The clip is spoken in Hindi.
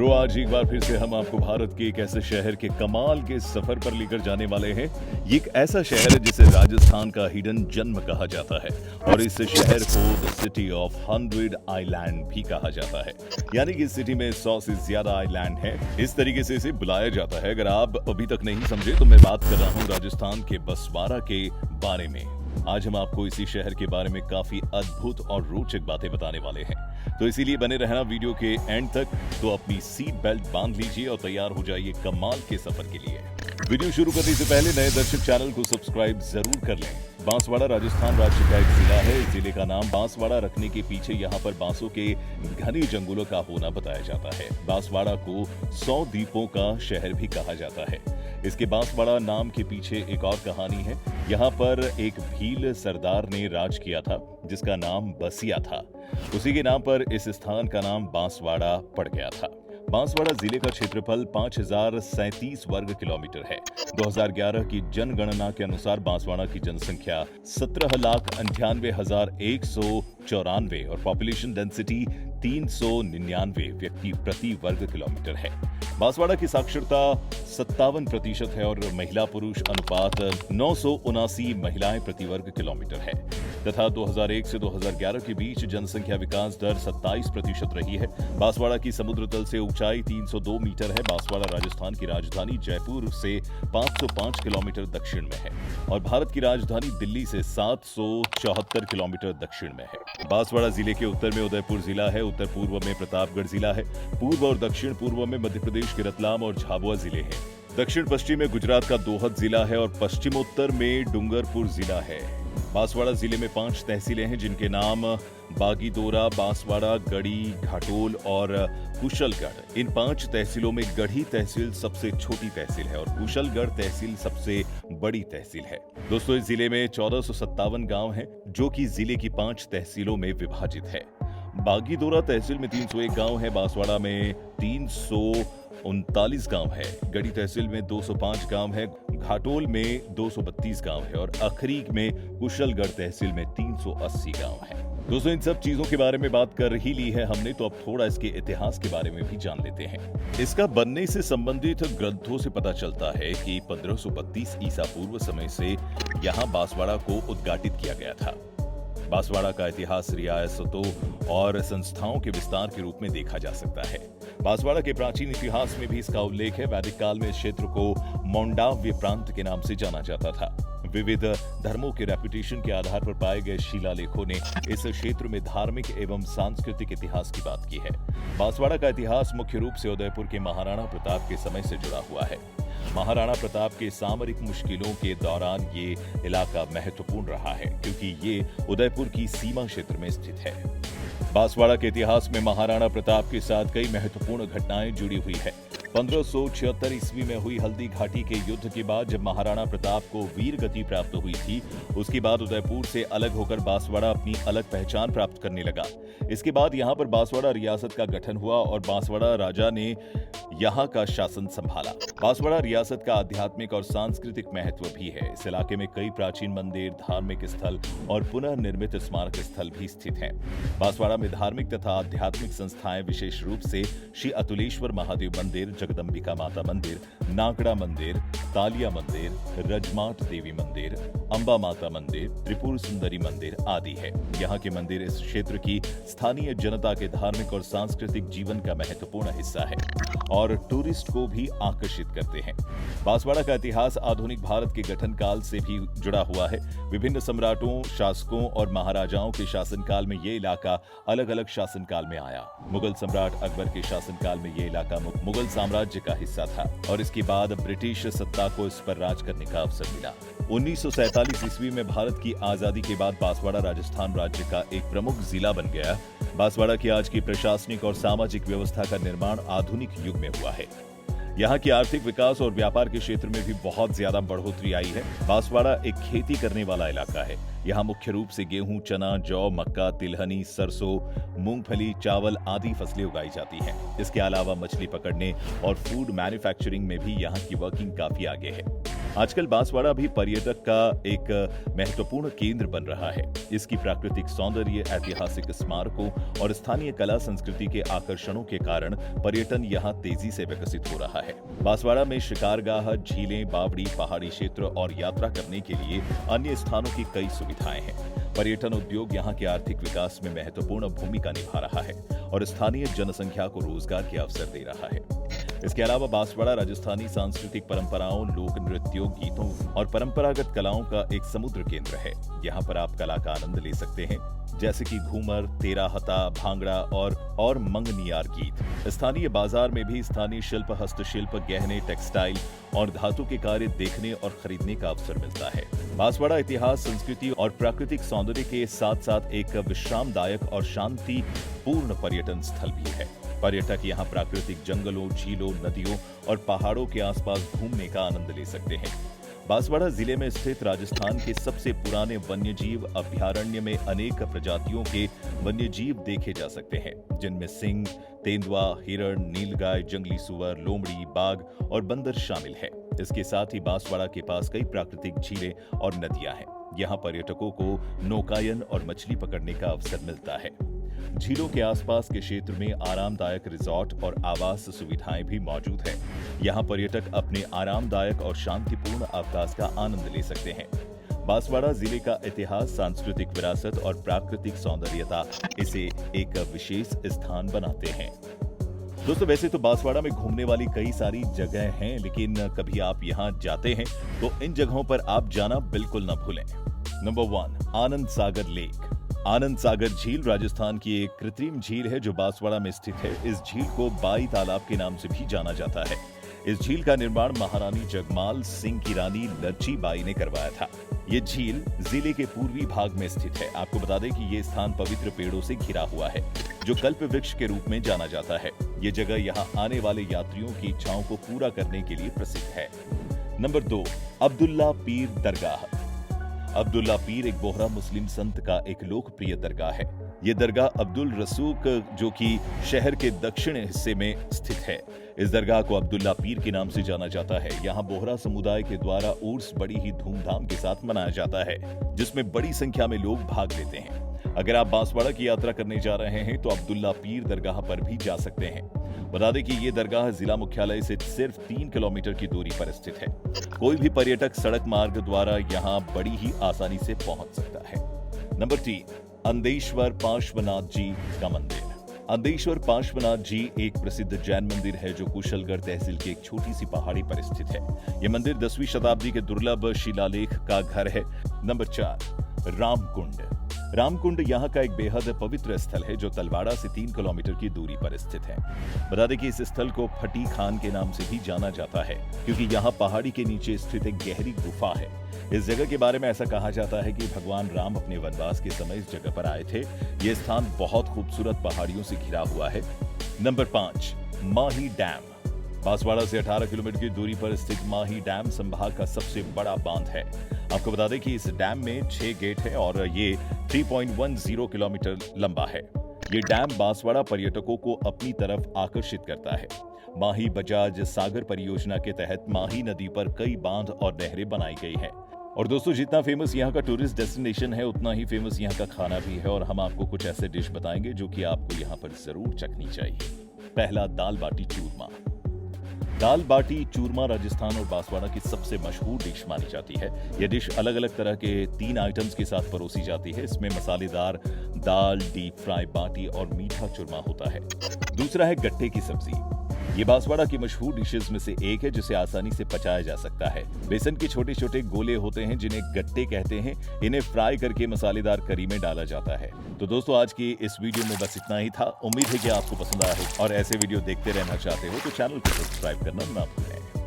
ब्रो, आज एक बार फिर से हम आपको भारत के एक ऐसे शहर के कमाल के सफर पर लेकर जाने वाले हैं। ये एक ऐसा शहर है जिसे राजस्थान का हिडन जन्म कहा जाता है और इस शहर को द सिटी ऑफ 100 आइलैंड भी कहा जाता है। यानी कि इस सिटी में 100 से ज्यादा आइलैंड है। इस तरीके से इसे बुलाया जाता है। अगर आप अभी तक नहीं समझे तो मैं बात कर रहा हूँ राजस्थान के बसवाड़ा के बारे में। आज हम आपको इसी शहर के बारे में काफी अद्भुत और रोचक बातें बताने वाले हैं, तो इसीलिए बने रहना वीडियो के एंड तक। तो अपनी सीट बेल्ट बांध लीजिए और तैयार हो जाइए कमाल के सफर के लिए। वीडियो शुरू करने से पहले नए दर्शक चैनल को सब्सक्राइब जरूर कर लें। बांसवाड़ा राजस्थान राज्य का एक जिला है। इस जिले का नाम बांसवाड़ा रखने के पीछे यहाँ पर बांसों के घने जंगलों का होना बताया जाता है। बांसवाड़ा को 100 द्वीपों का शहर भी कहा जाता है। इसके बांसवाड़ा नाम के पीछे एक और कहानी है। यहाँ पर एक भील सरदार ने राज किया था जिसका नाम बसिया था। उसी के नाम पर इस स्थान का नाम बांसवाड़ा पड़ गया था। बांसवाड़ा जिले का क्षेत्रफल 5037 वर्ग किलोमीटर है। 2011 की जनगणना के अनुसार बांसवाड़ा की जनसंख्या 17,98,194 और पॉपुलेशन डेंसिटी 399 व्यक्ति प्रति वर्ग किलोमीटर है। बांसवाड़ा की साक्षरता 57% है और महिला पुरुष अनुपात 979 महिलाएं प्रति वर्ग किलोमीटर है तथा 2001 से 2011 के बीच जनसंख्या विकास दर 27% रही है। बांसवाड़ा की समुद्र तल से ऊंचाई 302 मीटर है। बांसवाड़ा राजस्थान की राजधानी जयपुर से 505 किलोमीटर दक्षिण में है और भारत की राजधानी दिल्ली से 774 किलोमीटर दक्षिण में है। बांसवाड़ा जिले के उत्तर में उदयपुर जिला है, उत्तर पूर्व में प्रतापगढ़ जिला है, पूर्व और दक्षिण पूर्व में मध्य प्रदेश के रतलाम और झाबुआ जिले हैं, दक्षिण पश्चिम में गुजरात का दोहद जिला है और पश्चिमोत्तर में डूंगरपुर जिला है। बांसवाड़ा जिले में 5 तहसीलें हैं जिनके नाम बागीदोरा, बांसवाड़ा, गढ़ी, घाटोल और कुशलगढ़। इन 5 तहसीलों में गढ़ी तहसील सबसे छोटी तहसील है और कुशलगढ़ तहसील सबसे बड़ी तहसील है। दोस्तों, इस जिले में 1457 गांव हैं जो कि जिले की 5 तहसीलों में विभाजित है। बागीदोरा तहसील में 301 गांव है, बांसवाड़ा में 339 गांव है, गढ़ी तहसील में 205 गांव है, घाटोल में 232 गांव है और अखरीक में कुशलगढ़ तहसील में 380 गांव है। दोस्तों, इन सब चीजों के बारे में बात कर ही ली है हमने, तो अब थोड़ा इसके इतिहास के बारे में भी जान लेते हैं। इसका बनने से संबंधित ग्रंथों से पता चलता है कि 1532 ईसा पूर्व समय से यहाँ बांसवाड़ा को उद्घाटित किया गया था। बांसवाड़ा का इतिहास रियासतों और संस्थाओं के विस्तार के रूप में देखा जा सकता है। बांसवाड़ा के प्राचीन इतिहास में भी इसका उल्लेख है। वैदिक काल में इस क्षेत्र को मोंडाव्य प्रांत के नाम से जाना जाता था। विविध धर्मों के रेपुटेशन के आधार पर पाए गए शिलालेखों ने इस क्षेत्र में धार्मिक एवं सांस्कृतिक इतिहास की बात की है। बांसवाड़ा का इतिहास मुख्य रूप से उदयपुर के महाराणा प्रताप के समय से जुड़ा हुआ है। महाराणा प्रताप के सामरिक मुश्किलों के दौरान ये इलाका महत्वपूर्ण रहा है क्योंकि ये उदयपुर की सीमा क्षेत्र में स्थित है। बांसवाड़ा के इतिहास में महाराणा प्रताप के साथ कई महत्वपूर्ण घटनाएं जुड़ी हुई है। 1576 ईस्वी में हुई हल्दी घाटी के युद्ध के बाद जब महाराणा प्रताप को वीर गति प्राप्त हुई थी, उसके बाद उदयपुर से अलग होकर बांसवाड़ा अपनी अलग पहचान प्राप्त करने लगा। इसके बाद यहाँ पर बांसवाड़ा रियासत का गठन हुआ और बांसवाड़ा राजा ने यहाँ का शासन संभाला। बांसवाड़ा रियासत का आध्यात्मिक और सांस्कृतिक महत्व भी है। इस इलाके में कई प्राचीन मंदिर, धार्मिक स्थल और पुनः निर्मित स्मारक स्थल भी स्थित हैं। बांसवाड़ा में धार्मिक तथा आध्यात्मिक संस्थाएं विशेष रूप से श्री अतुलेश्वर महादेव मंदिर, जगदम्बिका माता मंदिर, नागड़ा मंदिर, तालिया मंदिर, रजमाट देवी मंदिर, अंबा माता मंदिर, त्रिपुर सुंदरी मंदिर आदि है। यहाँ के मंदिर इस क्षेत्र की स्थानीय जनता के धार्मिक और सांस्कृतिक जीवन का महत्वपूर्ण हिस्सा है और टूरिस्ट को भी आकर्षित करते हैं। बांसवाड़ा का इतिहास आधुनिक भारत के गठन काल से भी जुड़ा हुआ है। विभिन्न सम्राटों, शासकों और महाराजाओं के शासनकाल में ये इलाका अलग अलग शासनकाल में आया। मुगल सम्राट अकबर के शासनकाल में ये इलाका मुगल साम्राज्य का हिस्सा था और इसके बाद ब्रिटिश सत्ता को इस पर राज करने का अवसर मिला। 1947 ईस्वी में भारत की आजादी के बाद बांसवाड़ा राजस्थान राज्य का एक प्रमुख जिला बन गया। बांसवाड़ा की आज की प्रशासनिक और सामाजिक व्यवस्था का निर्माण आधुनिक युग में हुआ है। यहाँ की आर्थिक विकास और व्यापार के क्षेत्र में भी बहुत ज्यादा बढ़ोतरी आई है। बांसवाड़ा एक खेती करने वाला इलाका है। यहाँ मुख्य रूप से गेहूं, चना, जौ, मक्का, तिलहनी, सरसों, मूंगफली, चावल आदि फसलें उगाई जाती हैं। इसके अलावा मछली पकड़ने और फूड मैन्युफैक्चरिंग में भी यहाँ की वर्किंग काफी आगे है। आजकल बांसवाड़ा भी पर्यटक का एक महत्वपूर्ण केंद्र बन रहा है। इसकी प्राकृतिक सौंदर्य, ऐतिहासिक स्मारकों और स्थानीय कला संस्कृति के आकर्षणों के कारण पर्यटन यहाँ तेजी से विकसित हो रहा है। बांसवाड़ा में शिकारगाह, झीलें, बावड़ी, पहाड़ी क्षेत्र और यात्रा करने के लिए अन्य स्थानों की कई सुविधाएं हैं। पर्यटन उद्योग यहाँ के आर्थिक विकास में महत्वपूर्ण भूमिका निभा रहा है और स्थानीय जनसंख्या को रोजगार के अवसर दे रहा है। इसके अलावा बांसवाड़ा राजस्थानी सांस्कृतिक परंपराओं, लोक नृत्यों, गीतों और परंपरागत कलाओं का एक समुद्र केंद्र है। यहाँ पर आप कला का आनंद ले सकते हैं, जैसे कि घूमर, तेराहता, भांगड़ा और मंगनियार गीत। स्थानीय बाजार में भी स्थानीय शिल्प, हस्तशिल्प, गहने, टेक्सटाइल और धातु के कार्य देखने और खरीदने का अवसर मिलता है। बांसवाड़ा इतिहास, संस्कृति और प्राकृतिक सौंदर्य के साथ साथ एक विश्रामदायक और शांतिपूर्ण पर्यटन स्थल भी है। पर्यटक यहाँ प्राकृतिक जंगलों, झीलों, नदियों और पहाड़ों के आसपास घूमने का आनंद ले सकते हैं। बांसवाड़ा जिले में स्थित राजस्थान के सबसे पुराने वन्यजीव अभयारण्य में अनेक प्रजातियों के वन्यजीव देखे जा सकते हैं, जिनमें सिंह, तेंदुआ, हिरण, नीलगाय, जंगली सुअर, लोमड़ी, बाघ और बंदर शामिल है। इसके साथ ही बांसवाड़ा के पास कई प्राकृतिक झीलें और नदियां हैं। यहाँ पर्यटकों को नौकायन और मछली पकड़ने का अवसर मिलता है। झीलों के आसपास के क्षेत्र में आरामदायक रिजॉर्ट और आवास सुविधाएं भी मौजूद है। यहाँ पर्यटक अपने आरामदायक और शांतिपूर्ण अवकाश का आनंद ले सकते हैं। बांसवाड़ा जिले का इतिहास, सांस्कृतिक विरासत और प्राकृतिक सौंदर्यता इसे एक विशेष स्थान बनाते हैं। दोस्तों, वैसे तो बांसवाड़ा में घूमने वाली कई सारी जगह हैं, लेकिन कभी आप यहाँ जाते हैं तो इन जगहों पर आप जाना बिल्कुल न भूलें। Number 1, Anand Sagar lake. आनंद सागर झील राजस्थान की एक कृत्रिम झील है जो बांसवाड़ा में स्थित है। इस झील को बाई तालाब के नाम से भी जाना जाता है। इस झील का निर्माण महारानी जगमाल सिंह की रानी लच्छी बाई ने करवाया था। ये झील जिले के पूर्वी भाग में स्थित है। आपको बता दें कि ये स्थान पवित्र पेड़ों से घिरा हुआ है, जो कल्प वृक्ष के रूप में जाना जाता है। ये जगह यहाँ आने वाले यात्रियों की इच्छाओं को पूरा करने के लिए प्रसिद्ध है। नंबर 2, अब्दुल्ला पीर दरगाह। अब्दुल्ला पीर एक बोहरा मुस्लिम संत का एक लोकप्रिय दरगाह है। ये दरगाह अब्दुल रसूक, जो कि शहर के दक्षिण हिस्से में स्थित है। इस दरगाह को अब्दुल्ला पीर के नाम से जाना जाता है। यहाँ बोहरा समुदाय के द्वारा उर्स बड़ी ही धूमधाम के साथ मनाया जाता है, जिसमें बड़ी संख्या में लोग भाग लेते हैं। अगर आप बांसवाड़ा की यात्रा करने जा रहे हैं तो अब्दुल्ला पीर दरगाह पर भी जा सकते हैं। बता दें कि ये दरगाह जिला मुख्यालय से सिर्फ 3 किलोमीटर की दूरी पर स्थित है। कोई भी पर्यटक सड़क मार्ग द्वारा यहाँ बड़ी ही आसानी से पहुंच सकता है। नंबर 3, अंदेश्वर पार्श्वनाथ जी का मंदिर। अंदेश्वर पार्श्वनाथ जी एक प्रसिद्ध जैन मंदिर है जो कुशलगढ़ तहसील की एक छोटी सी पहाड़ी पर स्थित है। यह मंदिर 10वीं शताब्दी के दुर्लभ शिलालेख का घर है। नंबर 4, रामकुंड। रामकुंड यहाँ का एक बेहद पवित्र स्थल है जो तलवाड़ा से 3 किलोमीटर की दूरी पर स्थित है। बता दें कि इस स्थल को फटी खान के नाम से भी जाना जाता है, क्योंकि यहाँ पहाड़ी के नीचे स्थित एक गहरी गुफा है। इस जगह के बारे में ऐसा कहा जाता है कि भगवान राम अपने वनवास के समय इस जगह पर आए थे। ये स्थान बहुत खूबसूरत पहाड़ियों से घिरा हुआ है। नंबर 5, माही डैम। बांसवाड़ा से 18 किलोमीटर की दूरी पर स्थित माही डैम संभाग का सबसे बड़ा बांध है। आपको बता दें कि इस डैम में 6 गेट है और ये 3.10 किलोमीटर लंबा है। ये डैम बांसवाड़ा पर्यटकों को अपनी तरफ आकर्षित करता है। माही बजाज सागर परियोजना के तहत माही नदी पर कई बांध और नहरें बनाई गई हैं। और दोस्तों, जितना फेमस यहाँ का टूरिस्ट डेस्टिनेशन है, उतना ही फेमस यहाँ का खाना भी है। और हम आपको कुछ ऐसे डिश बताएंगे जो कि आपको यहाँ पर जरूर चखनी चाहिए। पहला, दाल बाटी चूरमा। दाल बाटी चूरमा राजस्थान और बांसवाड़ा की सबसे मशहूर डिश मानी जाती है। यह डिश अलग अलग तरह के 3 आइटम्स के साथ परोसी जाती है। इसमें मसालेदार दाल, डीप फ्राई बाटी और मीठा चूरमा होता है। दूसरा है गट्टे की सब्जी। ये बांसवाड़ा की मशहूर डिशेज में से एक है जिसे आसानी से पचाया जा सकता है। बेसन के छोटे छोटे गोले होते हैं जिन्हें गट्टे कहते हैं। इन्हें फ्राई करके मसालेदार करी में डाला जाता है। तो दोस्तों, आज की इस वीडियो में बस इतना ही था। उम्मीद है कि आपको पसंद आया हो और ऐसे वीडियो देखते रहना चाहते हो तो चैनल को सब्सक्राइब करना ना भूलें।